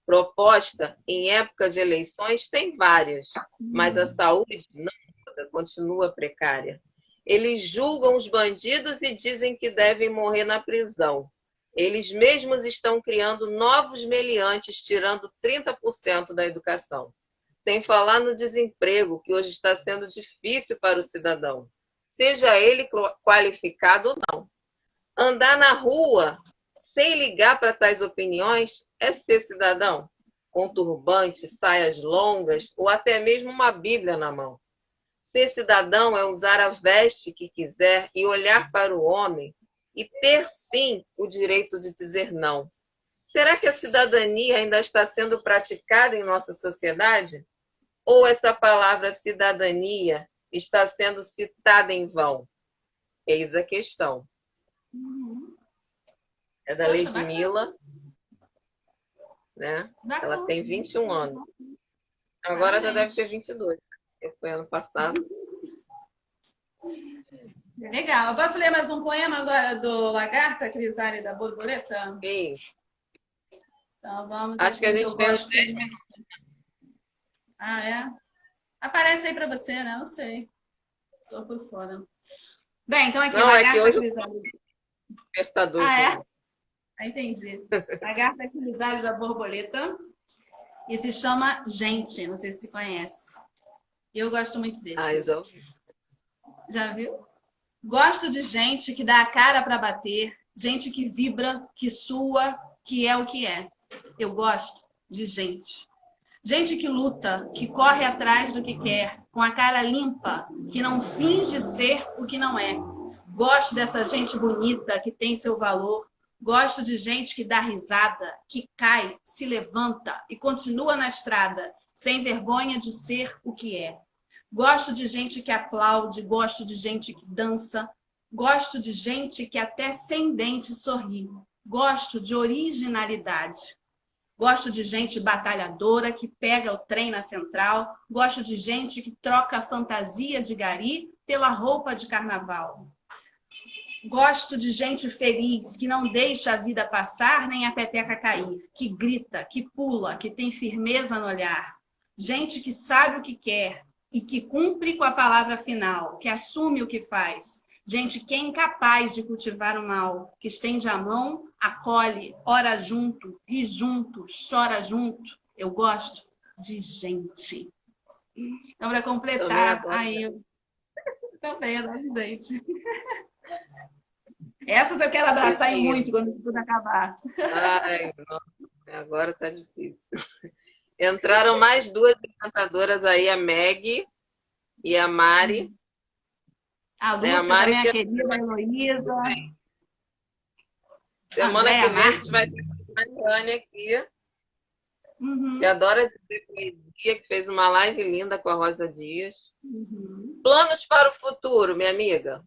Proposta em época de eleições tem várias, mas a saúde não muda, continua precária. Eles julgam os bandidos e dizem que devem morrer na prisão. Eles mesmos estão criando novos meliantes, tirando 30% da educação. Sem falar no desemprego, que hoje está sendo difícil para o cidadão, seja ele qualificado ou não. Andar na rua sem ligar para tais opiniões é ser cidadão, com turbante, saias longas ou até mesmo uma Bíblia na mão. Ser cidadão é usar a veste que quiser e olhar para o homem e ter, sim, o direito de dizer não. Será que a cidadania ainda está sendo praticada em nossa sociedade? Ou essa palavra cidadania está sendo citada em vão? Eis a questão. É da Lady Mila, né? Ela tem 21 anos. Agora já deve ter 22. Foi ano passado. Legal. Eu posso ler mais um poema agora do Lagarta, Crisálida da Borboleta? Sim. Então, vamos. Acho que a gente tem uns 10 minutos. Ah, é? Aparece aí para você, né? Não sei. Estou por fora. Bem, então aqui, não, Lagarta, é que hoje Crisálida. Despertador. Ah, é? Ah, entendi. Lagarta, Crisálida da Borboleta. E se chama Gente. Não sei se você conhece. Eu gosto muito desse. Ah, eu já ouvi. Já viu? Gosto de gente que dá a cara para bater, gente que vibra, que sua, que é o que é. Eu gosto de gente. Gente que luta, que corre atrás do que quer, com a cara limpa, que não finge ser o que não é. Gosto dessa gente bonita, que tem seu valor. Gosto de gente que dá risada, que cai, se levanta e continua na estrada, sem vergonha de ser o que é. Gosto de gente que aplaude, gosto de gente que dança, gosto de gente que até sem dente sorri. Gosto de originalidade. Gosto de gente batalhadora que pega o trem na central. Gosto de gente que troca a fantasia de gari pela roupa de carnaval. Gosto de gente feliz que não deixa a vida passar nem a peteca cair, que grita, que pula, que tem firmeza no olhar. Gente que sabe o que quer e que cumpre com a palavra final, que assume o que faz. Gente que é incapaz de cultivar o mal, que estende a mão, acolhe, ora junto, ri junto, chora junto. Eu gosto de gente. Então, para completar, aí eu também adoro gente. Essas eu quero abraçar e muito quando tudo acabar. Ai, nossa, agora tá difícil. Entraram mais duas encantadoras aí, a Meg e a Mari. A Lúcia Mari também, a querida, a Heloísa. Semana que vem a gente vai ter a Mariane aqui, que adora dizer poesia, que fez uma live linda com a Rosa Dias. Planos para o futuro, minha amiga?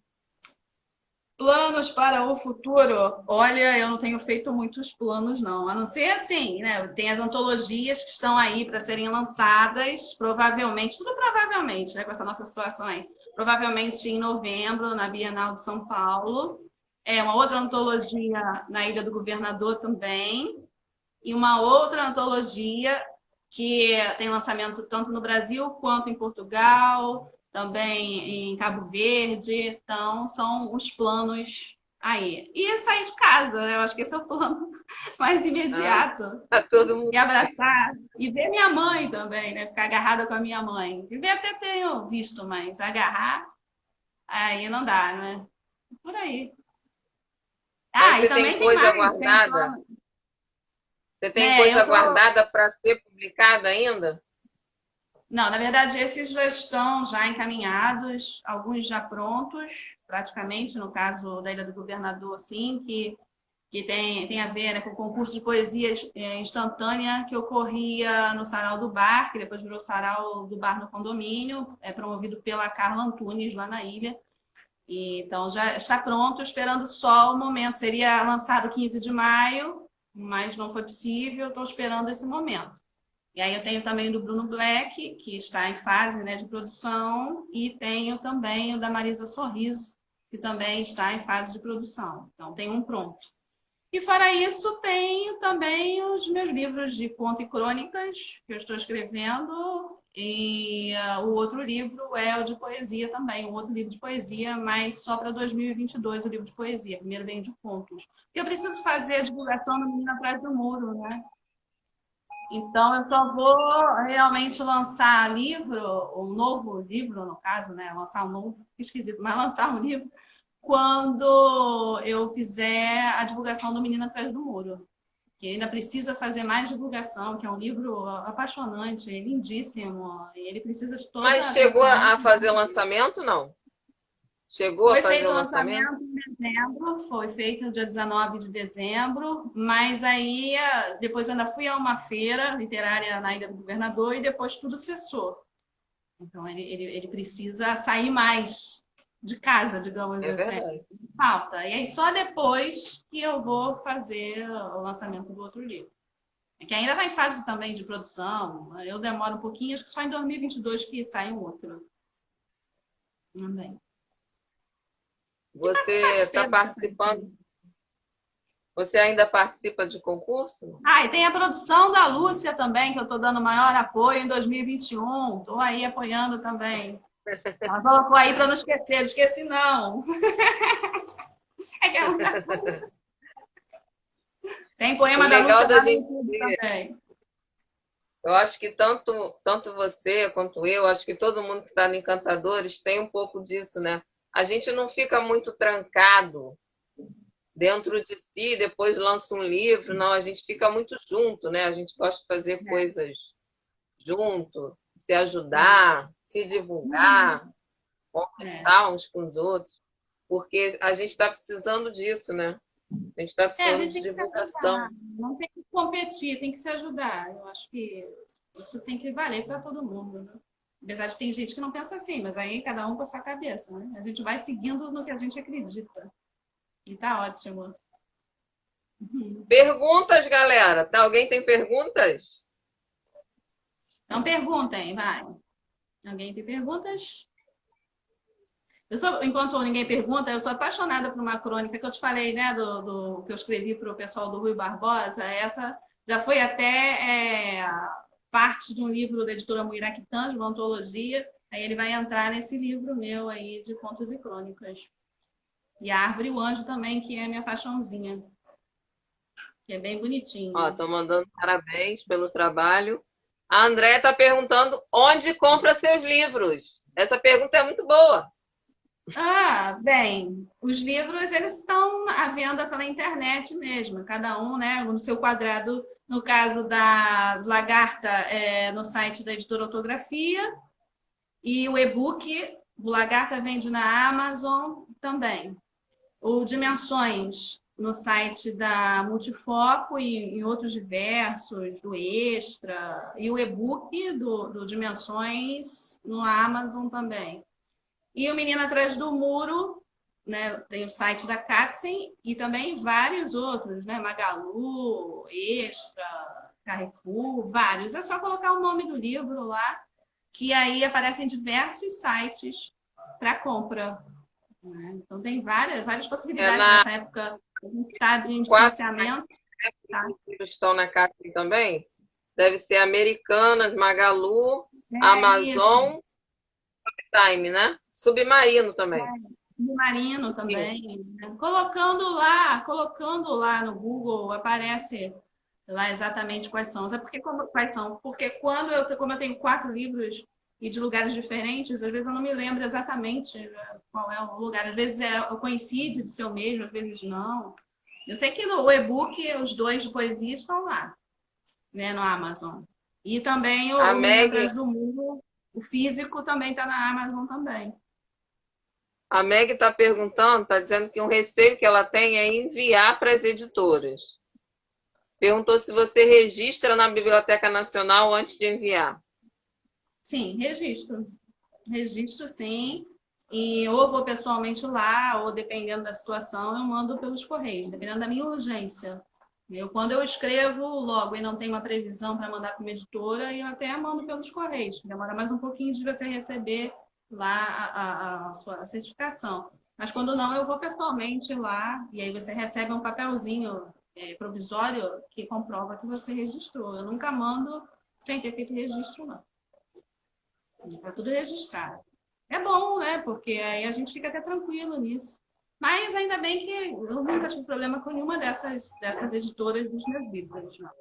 Planos para o futuro? Olha, eu não tenho feito muitos planos, não. A não ser assim, né? Tem as antologias que estão aí para serem lançadas, provavelmente, tudo provavelmente, né? Com essa nossa situação aí. Provavelmente em novembro, na Bienal de São Paulo. Uma outra antologia na Ilha do Governador também. E uma outra antologia que tem lançamento tanto no Brasil quanto em Portugal, também em Cabo Verde. Então, são os planos aí. E sair de casa, né? Eu acho que esse é o plano mais imediato. Tá todo mundo... E abraçar. E ver minha mãe também, né? Ficar agarrada com a minha mãe. E ver até tenho visto, mas agarrar, aí não dá, né? Por aí. Mas e também tem coisa mais, guardada? Você tem coisa guardada para ser publicada ainda? Não, na verdade, esses já estão já encaminhados, alguns já prontos, praticamente, no caso da Ilha do Governador, assim, que tem a ver, né, com o concurso de poesia instantânea que ocorria no Sarau do Bar, que depois virou Sarau do Bar no Condomínio, promovido pela Carla Antunes, lá na ilha. Então, já está pronto, esperando só o momento. Seria lançado 15 de maio, mas não foi possível, estou esperando esse momento. E aí eu tenho também o do Bruno Black, que está em fase, né, de produção, e tenho também o da Marisa Sorriso, que também está em fase de produção. Então, tem um pronto. E fora isso, tenho também os meus livros de conto e crônicas, que eu estou escrevendo, e o outro livro é o de poesia também, um outro livro de poesia, mas só para 2022 o livro de poesia. Primeiro vem de contos. Porque eu preciso fazer a divulgação no Menina Atrás do Muro, né? Então, eu só vou realmente lançar livro, um novo livro, no caso, né? Lançar um novo, esquisito, mas lançar um livro quando eu fizer a divulgação do Menina Atrás do Muro. Que ainda precisa fazer mais divulgação, que é um livro apaixonante, lindíssimo, e ele precisa de toda Mas chegou a fazer lançamento, não? Chegou a fazer o lançamento? Em dezembro, foi feito no dia 19 de dezembro, mas aí depois eu ainda fui a uma feira literária na Ilha do Governador e depois tudo cessou. Então ele precisa sair mais de casa, digamos assim. Falta. E aí só depois que eu vou fazer o lançamento do outro livro. Que ainda está em fase também de produção. Eu demoro um pouquinho, acho que só em 2022 que sai um outro. Também. Você está participando? Você ainda participa de concurso? E tem a produção da Lúcia também, que eu estou dando maior apoio em 2021. Estou aí apoiando também. Ela colocou aí para não esquecer. Não esqueci, não. É que é muita coisa. Tem poema da Lúcia da gente também. Eu acho que tanto você quanto eu, acho que todo mundo que está no Encantadores tem um pouco disso, né? A gente não fica muito trancado dentro de si, depois lança um livro, não, a gente fica muito junto, né? A gente gosta de fazer coisas junto, se ajudar, se divulgar, conversar uns com os outros, porque a gente está precisando disso, né? A gente está precisando de divulgação. Não tem que competir, tem que se ajudar. Eu acho que isso tem que valer para todo mundo, né? Apesar de tem gente que não pensa assim, mas aí cada um com a sua cabeça, né? A gente vai seguindo no que a gente acredita. E tá ótimo. Perguntas, galera. Tá, alguém tem perguntas? Então perguntem, vai. Alguém tem perguntas? Enquanto ninguém pergunta, eu sou apaixonada por uma crônica que eu te falei, né, do que eu escrevi para o pessoal do Rui Barbosa. Essa já foi até parte de um livro da editora Muiractã, de uma antologia. Aí ele vai entrar nesse livro meu aí de contos e crônicas. E a Árvore e o Anjo também, que é a minha paixãozinha, que é bem bonitinho. Ó, tô mandando parabéns pelo trabalho. A Andréia está perguntando onde compra seus livros. Essa pergunta é muito boa. Bem, os livros eles estão à venda pela internet mesmo, cada um, né, no seu quadrado. No caso da Lagarta, no site da Editora Autografia, e o e-book do Lagarta vende na Amazon também. O Dimensões no site da Multifoco e em outros diversos, do Extra, e o e-book do Dimensões no Amazon também. E o Menino Atrás do Muro, né, tem o site da Katzen e também vários outros, né, Magalu, Extra, Carrefour, vários. É só colocar o nome do livro lá, que aí aparecem diversos sites para compra. Então tem várias possibilidades nessa época. A gente está de distanciamento. Tá? Estão na Katzen também? Deve ser Americanas, Magalu, Amazon, Time, né? Submarino também. Submarino também. Colocando lá no Google, aparece lá exatamente quais são. Quais são? Porque como eu tenho 4 livros e de lugares diferentes, às vezes eu não me lembro exatamente qual é o lugar. Às vezes coincide de ser o mesmo, às vezes não. Eu sei que no e-book, os 2 de poesia estão lá, né, no Amazon. E também o Menino Atrás do Muro, o físico também está na Amazon também. A Meg está perguntando, está dizendo que um receio que ela tem é enviar para as editoras. Perguntou se você registra na Biblioteca Nacional antes de enviar. Sim, registro. Registro, sim. E ou vou pessoalmente lá, ou dependendo da situação, eu mando pelos correios, dependendo da minha urgência. Quando eu escrevo logo e não tenho uma previsão para mandar para uma editora, eu até mando pelos correios. Demora mais um pouquinho de você receber lá a sua certificação. Mas quando não, eu vou pessoalmente lá e aí você recebe um papelzinho provisório que comprova que você registrou. Eu nunca mando sem ter feito registro, não. Está tudo registrado. É bom, né? Porque aí a gente fica até tranquilo nisso. Mas ainda bem que eu nunca tive problema com nenhuma dessas editoras dos meus livros. Não.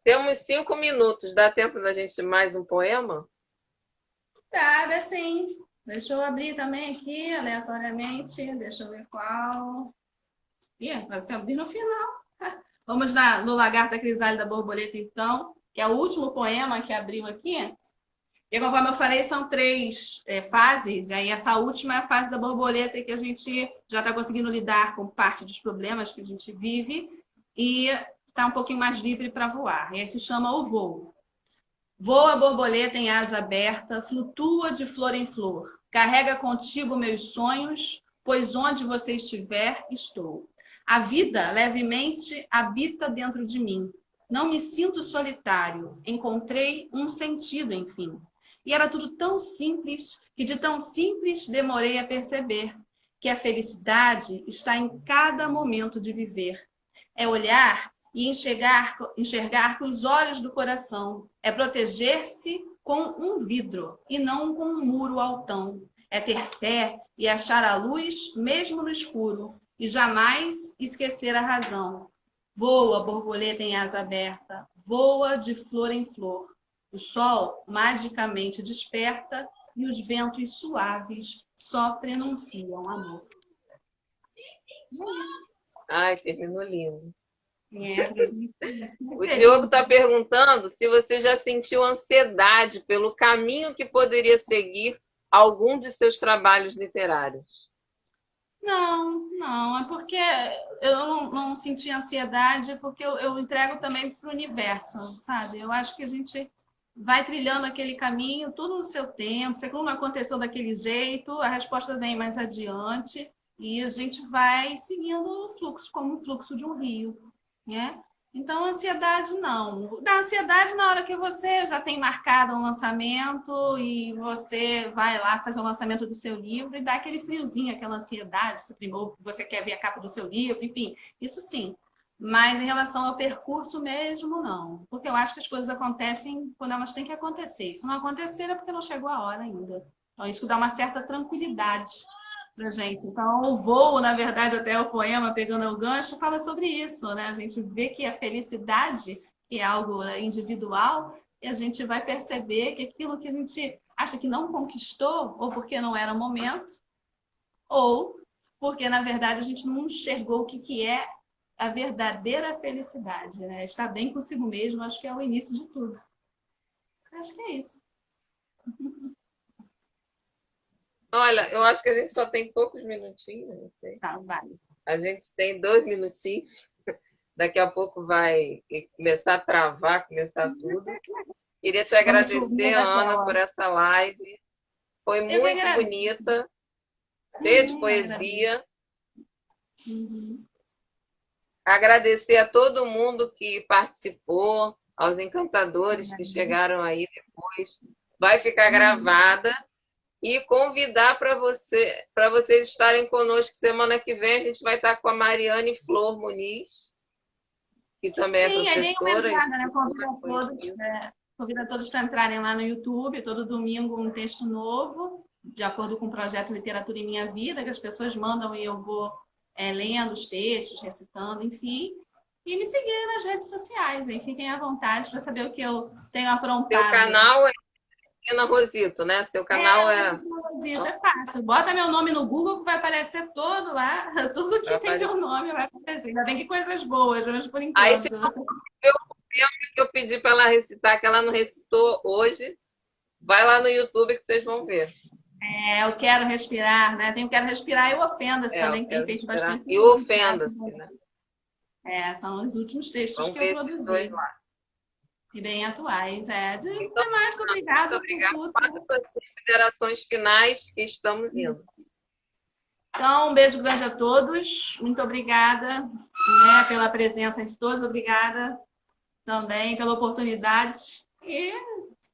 Temos 5 minutos. Dá tempo da gente mais um poema? Dá sim. Deixa eu abrir também aqui, aleatoriamente. Deixa eu ver qual. Quase que eu abri no final. Vamos no Lagarta Crisálida Borboleta, então, que é o último poema que abriu aqui. E conforme eu falei, são 3 fases, e aí essa última é a fase da borboleta, que a gente já está conseguindo lidar com parte dos problemas que a gente vive e está um pouquinho mais livre para voar. E aí se chama o voo. Voa a borboleta em asa aberta, flutua de flor em flor, carrega contigo meus sonhos, pois onde você estiver, estou. A vida levemente habita dentro de mim. Não me sinto solitário, encontrei um sentido, enfim. E era tudo tão simples que de tão simples demorei a perceber que a felicidade está em cada momento de viver. É olhar e enxergar com os olhos do coração. É proteger-se com um vidro e não com um muro altão. É ter fé e achar a luz mesmo no escuro e jamais esquecer a razão. Voa, borboleta em asa aberta, voa de flor em flor. O sol magicamente desperta e os ventos suaves só prenunciam amor. Ai, terminou lindo. O O Diogo está perguntando se você já sentiu ansiedade pelo caminho que poderia seguir algum de seus trabalhos literários. Não, é porque eu não senti ansiedade, porque eu entrego também para o universo, sabe? Eu acho que a gente vai trilhando aquele caminho, tudo no seu tempo. Se aquilo não aconteceu daquele jeito, a resposta vem mais adiante. E a gente vai seguindo o fluxo, como o fluxo de um rio, né? Então, ansiedade não. Dá ansiedade na hora que você já tem marcado um lançamento e você vai lá fazer o lançamento do seu livro e dá aquele friozinho, aquela ansiedade, você quer ver a capa do seu livro, enfim, isso sim. Mas em relação ao percurso mesmo, não. Porque eu acho que as coisas acontecem quando elas têm que acontecer. Se não acontecer, é porque não chegou a hora ainda. Então, isso dá uma certa tranquilidade pra gente. Então, o voo, na verdade, até o poema, pegando o gancho, fala sobre isso, né? A gente vê que a felicidade é algo individual e a gente vai perceber que aquilo que a gente acha que não conquistou, ou porque não era o momento, ou porque, na verdade, a gente não enxergou o que é a verdadeira felicidade, né? Estar bem consigo mesmo, acho que é o início de tudo. Acho que é isso. Olha, eu acho que a gente só tem poucos minutinhos, não sei. Tá, vale. A gente tem 2 minutinhos. Daqui a pouco vai começar a travar, começar tudo. Queria te agradecer, Ana, por essa live. Foi muito bonita, cheia de poesia. Agradecer a todo mundo que participou, aos encantadores que chegaram aí depois. Vai ficar gravada. E convidar para vocês estarem conosco semana que vem. A gente vai estar com a Mariane Flor Muniz, que também é professora. Né? Convida todos para entrarem lá no YouTube, todo domingo um texto novo, de acordo com o projeto Literatura em Minha Vida, que as pessoas mandam e eu vou lendo os textos, recitando, enfim. E me seguirem nas redes sociais, hein? Fiquem à vontade para saber o que eu tenho aprontado. Seu canal é Ana Rosito, né? Seu canal Rosito, é fácil. Bota meu nome no Google que vai aparecer todo lá. Tudo que tem meu nome vai aparecer. Ainda bem que coisas boas, mas por enquanto. Aí, se eu que eu pedi para ela recitar, que ela não recitou hoje, vai lá no YouTube que vocês vão ver. Eu quero respirar, né? Tem o Quero Respirar e o Ofenda-se também, que tem feito bastante. E o Ofenda-se, né? São os últimos textos Vamos que eu ver produzi. esses dois lá. E bem atuais. Então, mais que obrigada. Muito obrigada. Faça as considerações finais que estamos indo. Então, um beijo grande a todos. Muito obrigada pela presença de todos. Obrigada também pela oportunidade. E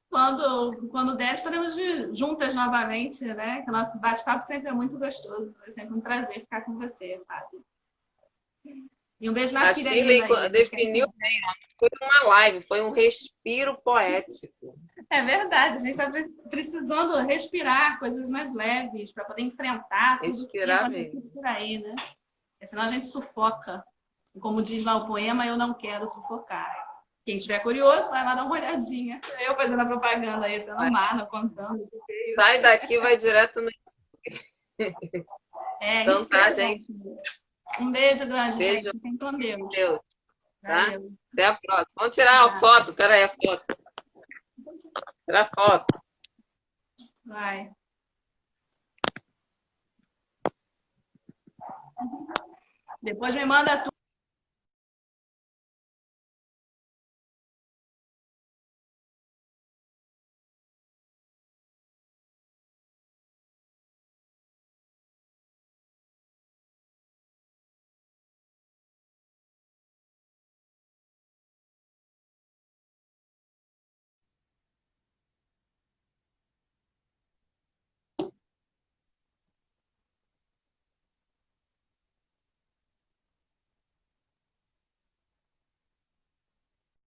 quando der, estaremos juntas novamente, né? Que o nosso bate-papo sempre é muito gostoso. É sempre um prazer ficar com você, Fábio. E um beijo na A filha. Shirley definiu bem, foi uma live, foi um respiro poético. É verdade, a gente está precisando respirar coisas mais leves para poder enfrentar tudo que acontece por aí, né? Porque senão a gente sufoca. Como diz lá o poema, eu não quero sufocar. Quem estiver curioso, vai lá dar uma olhadinha. Eu fazendo a propaganda aí, sendo Mano, contando. Sai daqui, vai direto no YouTube. Então tá, gente. Um beijo grande, gente. Fiquem com Deus. Tá? Até a próxima. Vamos tirar a foto. Pera aí, a foto. Tirar a foto. Vai. Depois me manda tudo.